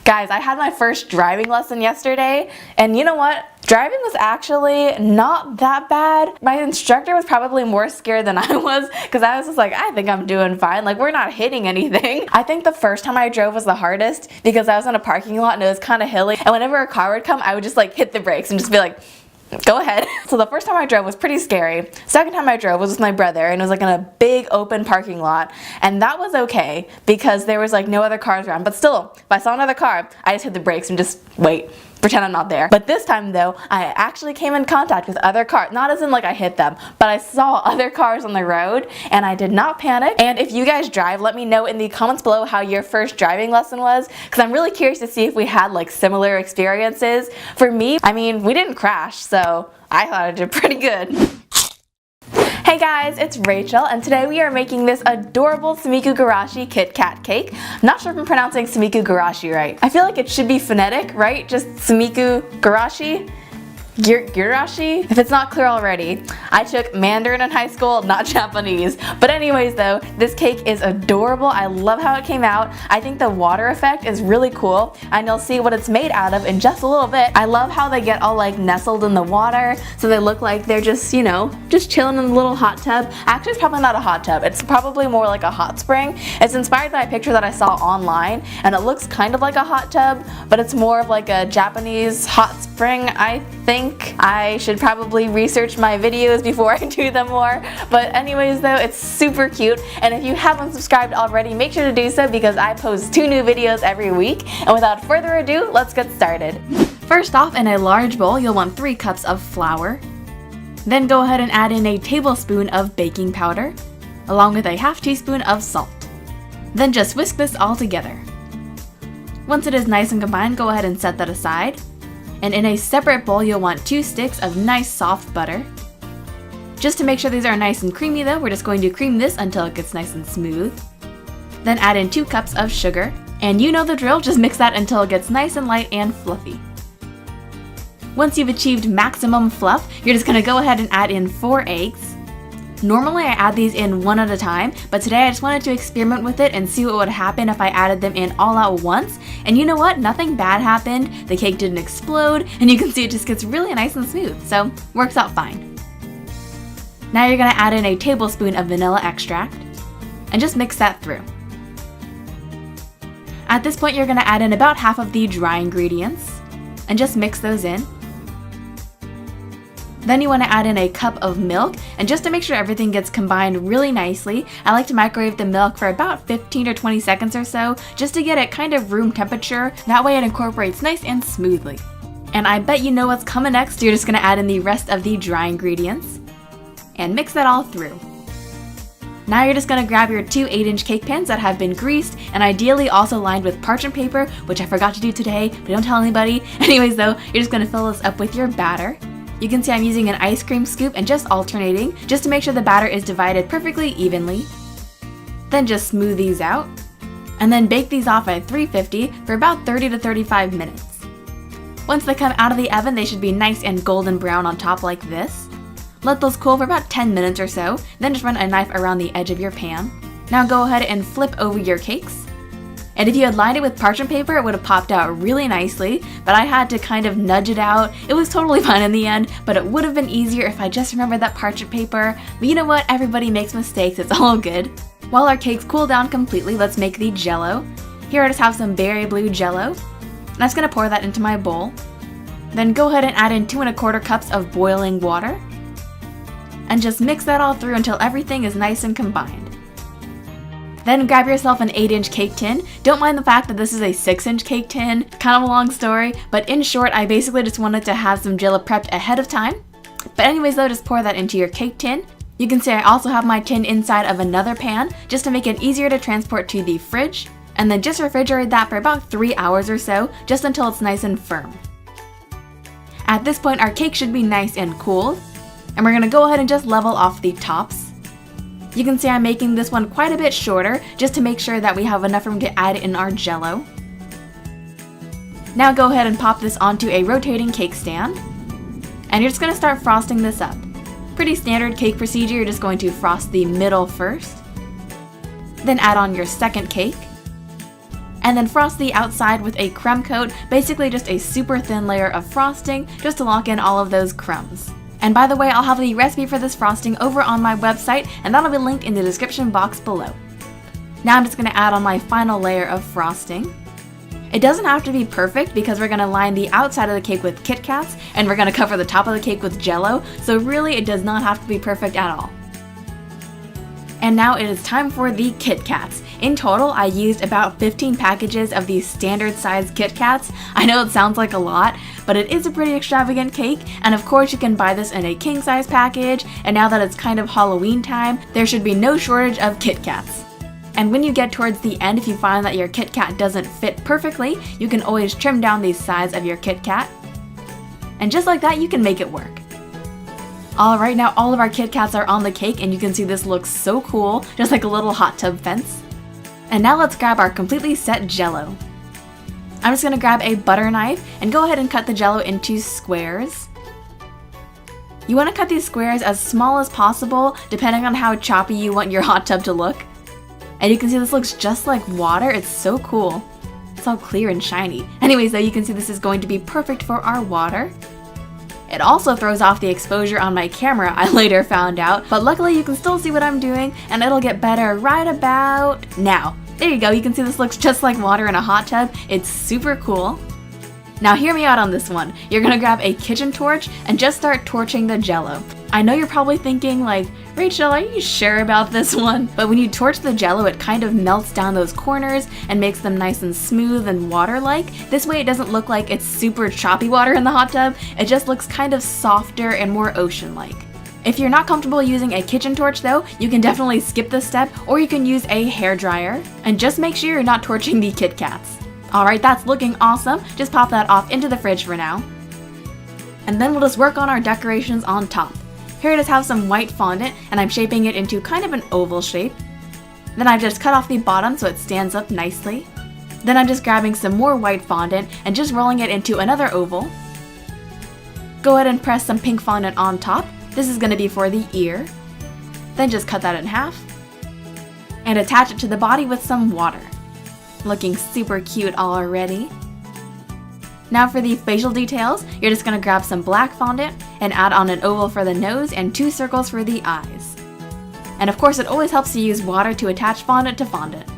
Guys, I had my first driving lesson yesterday, and you know what? Driving was actually not that bad. My instructor was probably more scared than I was, because I was just like, I think I'm doing fine. Like, we're not hitting anything. I think the first time I drove was the hardest because I was in a parking lot and it was kind of hilly, and whenever a car would come, I would just like hit the brakes and just be like, go ahead. So the first time I drove was pretty scary. Second time I drove was with my brother, and it was like in a big open parking lot, and that was okay because there was like no other cars around. But still, if I saw another car, I just hit the brakes and just wait. Pretend I'm not there. But this time though, I actually came in contact with other cars. Not as in like I hit them, but I saw other cars on the road and I did not panic. And if you guys drive, let me know in the comments below how your first driving lesson was, because I'm really curious to see if we had like similar experiences. For me, I mean, we didn't crash, so I thought I did pretty good. Hey guys, it's Rachel, and today we are making this adorable Sumikko Gurashi Kit Kat cake. I'm not sure if I'm pronouncing Sumikko Gurashi right. I feel like it should be phonetic, right? Just Sumikko Gurashi? Gurashi? If it's not clear already, I took Mandarin in high school, not Japanese. But anyways though, this cake is adorable. I love how it came out. I think the water effect is really cool, and you'll see what it's made out of in just a little bit. I love how they get all like nestled in the water, so they look like they're just, you know, just chilling in the little hot tub. Actually, it's probably not a hot tub. It's probably more like a hot spring. It's inspired by a picture that I saw online, and it looks kind of like a hot tub, but it's more of like a Japanese hot spring, I think. I should probably research my videos before I do them more. But anyways though, it's super cute, and if you haven't subscribed already, make sure to do so because I post 2 new videos every week. And without further ado, let's get started. First off, in a large bowl, you'll want 3 cups of flour. Then go ahead and add in a tablespoon of baking powder, along with a ½ teaspoon of salt. Then just whisk this all together. Once it is nice and combined, go ahead and set that aside. And in a separate bowl, you'll want 2 sticks of nice soft butter. Just to make sure these are nice and creamy though, we're just going to cream this until it gets nice and smooth. Then add in 2 cups of sugar, and you know the drill, just mix that until it gets nice and light and fluffy. Once you've achieved maximum fluff, you're just going to go ahead and add in 4 eggs. Normally I add these in one at a time, but today I just wanted to experiment with it and see what would happen if I added them in all at once. And you know what? Nothing bad happened. The cake didn't explode, and you can see it just gets really nice and smooth, so works out fine. Now you're going to add in a tablespoon of vanilla extract and just mix that through. At this point, you're going to add in about half of the dry ingredients and just mix those in. Then you want to add in a cup of milk, and just to make sure everything gets combined really nicely, I like to microwave the milk for about 15 or 20 seconds or so, just to get it kind of room temperature. That way it incorporates nice and smoothly. And I bet you know what's coming next. You're just going to add in the rest of the dry ingredients and mix that all through. Now you're just going to grab your 2 8-inch cake pans that have been greased and ideally also lined with parchment paper, which I forgot to do today, but don't tell anybody. Anyways though, you're just going to fill this up with your batter. You can see I'm using an ice cream scoop and just alternating, just to make sure the batter is divided perfectly evenly. Then just smooth these out, and then bake these off at 350 for about 30 to 35 minutes. Once they come out of the oven, they should be nice and golden brown on top like this. Let those cool for about 10 minutes or so, then just run a knife around the edge of your pan. Now go ahead and flip over your cakes. And if you had lined it with parchment paper, it would have popped out really nicely, but I had to kind of nudge it out. It was totally fine in the end, but it would have been easier if I just remembered that parchment paper. But you know what? Everybody makes mistakes. It's all good. While our cakes cool down completely, let's make the jello. Here I just have some berry blue jello. And I'm just going to pour that into my bowl. Then go ahead and add in 2 1/4 cups of boiling water. And just mix that all through until everything is nice and combined. Then grab yourself an 8-inch cake tin. Don't mind the fact that this is a 6-inch cake tin. Kind of a long story, but in short, I basically just wanted to have some jello prepped ahead of time. But anyways though, just pour that into your cake tin. You can see I also have my tin inside of another pan, just to make it easier to transport to the fridge. And then just refrigerate that for about 3 hours or so, just until it's nice and firm. At this point, our cake should be nice and cool. And we're gonna go ahead and just level off the tops. You can see I'm making this one quite a bit shorter, just to make sure that we have enough room to add in our jello. Now go ahead and pop this onto a rotating cake stand. And you're just going to start frosting this up. Pretty standard cake procedure, you're just going to frost the middle first. Then add on your second cake. and then frost the outside with a crumb coat, basically just a super thin layer of frosting just to lock in all of those crumbs. And by the way, I'll have the recipe for this frosting over on my website, and that'll be linked in the description box below. Now I'm just going to add on my final layer of frosting. It doesn't have to be perfect because we're going to line the outside of the cake with Kit Kats, and we're going to cover the top of the cake with Jell-O, so really it does not have to be perfect at all. And now it is time for the Kit Kats. In total, I used about 15 packages of these standard size Kit Kats. I know it sounds like a lot, but it is a pretty extravagant cake, and of course you can buy this in a king size package, and now that it's kind of Halloween time, there should be no shortage of Kit Kats. And when you get towards the end, if you find that your Kit Kat doesn't fit perfectly, you can always trim down the size of your Kit Kat. And just like that, you can make it work. Alright, now all of our Kit Kats are on the cake, and you can see this looks so cool, just like a little hot tub fence. And now let's grab our completely set Jell-O. I'm just going to grab a butter knife and go ahead and cut the Jell-O into squares. You want to cut these squares as small as possible, depending on how choppy you want your hot tub to look. And you can see this looks just like water. It's so cool. It's all clear and shiny. Anyways though, you can see this is going to be perfect for our water. It also throws off the exposure on my camera, I later found out, but luckily you can still see what I'm doing, and it'll get better right about now. There you go, you can see this looks just like water in a hot tub. It's super cool. Now hear me out on this one. You're gonna grab a kitchen torch and just start torching the Jell-O. I know you're probably thinking like, Rachel, are you sure about this one? But when you torch the Jell-O, it kind of melts down those corners and makes them nice and smooth and water-like. This way it doesn't look like it's super choppy water in the hot tub, it just looks kind of softer and more ocean-like. If you're not comfortable using a kitchen torch though, you can definitely skip this step, or you can use a hairdryer. And just make sure you're not torching the Kit Kats. Alright, that's looking awesome. Just pop that off into the fridge for now. And then we'll just work on our decorations on top. Here I just have some white fondant, and I'm shaping it into kind of an oval shape. Then I've just cut off the bottom so it stands up nicely. Then I'm just grabbing some more white fondant and just rolling it into another oval. Go ahead and press some pink fondant on top. This is going to be for the ear. Then just cut that in half. And attach it to the body with some water. Looking super cute already. Now for the facial details, you're just going to grab some black fondant and add on an oval for the nose and 2 circles for the eyes. And of course it always helps to use water to attach fondant to fondant.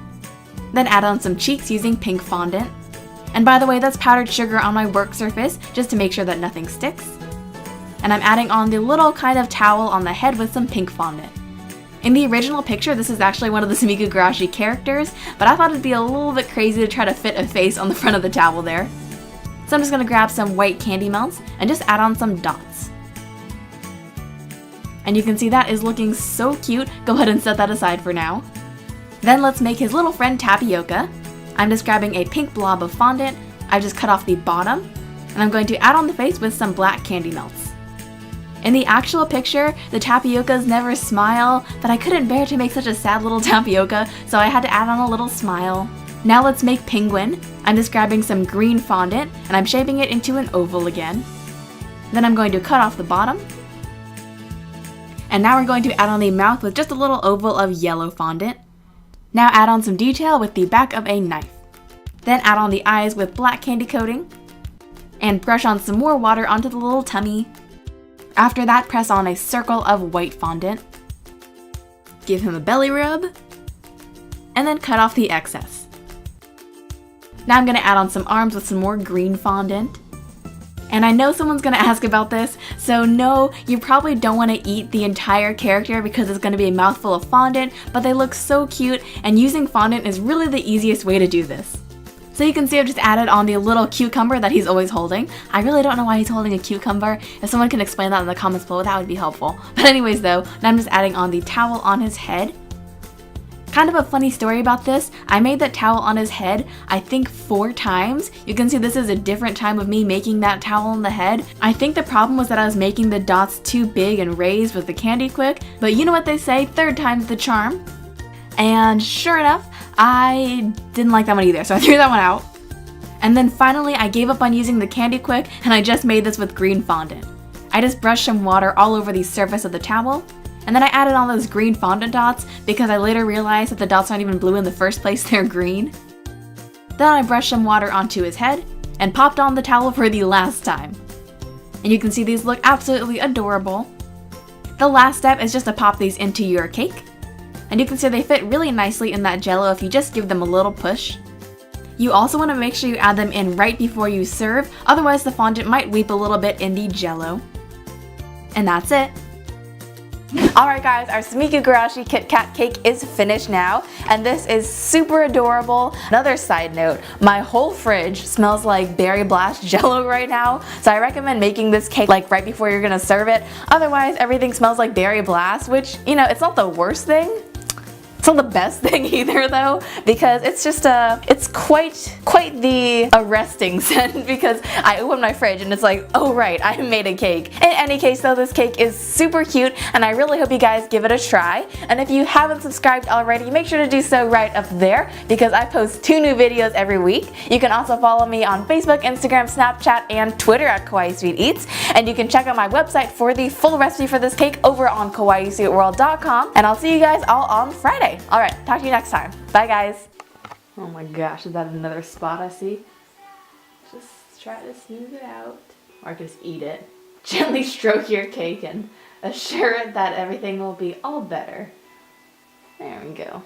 Then add on some cheeks using pink fondant. And by the way, that's powdered sugar on my work surface just to make sure that nothing sticks. And I'm adding on the little kind of towel on the head with some pink fondant. In the original picture, this is actually one of the Sumikko Gurashi characters, but I thought it'd be a little bit crazy to try to fit a face on the front of the towel there. So I'm just going to grab some white candy melts and just add on some dots. And you can see that is looking so cute. Go ahead and set that aside for now. Then let's make his little friend Tapioca. I'm just grabbing a pink blob of fondant. I've just cut off the bottom, and I'm going to add on the face with some black candy melts. In the actual picture, the Tapiocas never smile, but I couldn't bear to make such a sad little Tapioca, so I had to add on a little smile. Now let's make Penguin. I'm just grabbing some green fondant, and I'm shaping it into an oval again. Then I'm going to cut off the bottom. And now we're going to add on the mouth with just a little oval of yellow fondant. Now add on some detail with the back of a knife. Then add on the eyes with black candy coating. And brush on some more water onto the little tummy. After that, press on a circle of white fondant. Give him a belly rub. And then cut off the excess. Now I'm going to add on some arms with some more green fondant. And I know someone's going to ask about this, so no, you probably don't want to eat the entire character because it's going to be a mouthful of fondant, but they look so cute, and using fondant is really the easiest way to do this. So you can see I've just added on the little cucumber that he's always holding. I really don't know why he's holding a cucumber. If someone can explain that in the comments below, that would be helpful. But anyways though, now I'm just adding on the towel on his head. Kind of a funny story about this, I made that towel on his head, I think 4 times. You can see this is a different time of me making that towel on the head. I think the problem was that I was making the dots too big and raised with the candy quick, but you know what they say, 3rd time's the charm. And sure enough, I didn't like that one either, so I threw that one out. And then finally, I gave up on using the candy quick, and I just made this with green fondant. I just brushed some water all over the surface of the towel, and then I added on those green fondant dots because I later realized that the dots aren't even blue in the first place, they're green. Then I brushed some water onto his head and popped on the towel for the last time. And you can see these look absolutely adorable. The last step is just to pop these into your cake. And you can see they fit really nicely in that jello if you just give them a little push. You also want to make sure you add them in right before you serve, otherwise the fondant might weep a little bit in the jello. And that's it. Alright guys, our Sumikko Gurashi Kit Kat cake is finished now, and this is super adorable. Another side note, my whole fridge smells like Berry Blast Jello right now, so I recommend making this cake like right before you're gonna serve it. Otherwise, everything smells like Berry Blast, which, you know, it's not the worst thing. It's not the best thing either though, because it's just it's quite the arresting scent because I open my fridge and it's like, oh right, I made a cake. In any case though, this cake is super cute and I really hope you guys give it a try. And if you haven't subscribed already, make sure to do so right up there because I post 2 new videos every week. You can also follow me on Facebook, Instagram, Snapchat, and Twitter at kawaiisweetweets. And you can check out my website for the full recipe for this cake over on kawaiisweetworld.com. And I'll see you guys all on Friday. Alright, talk to you next time. Bye guys. Oh my gosh, is that another spot I see? Just try to smooth it out. Or I could just eat it. Gently stroke your cake and assure it that everything will be all better. There we go.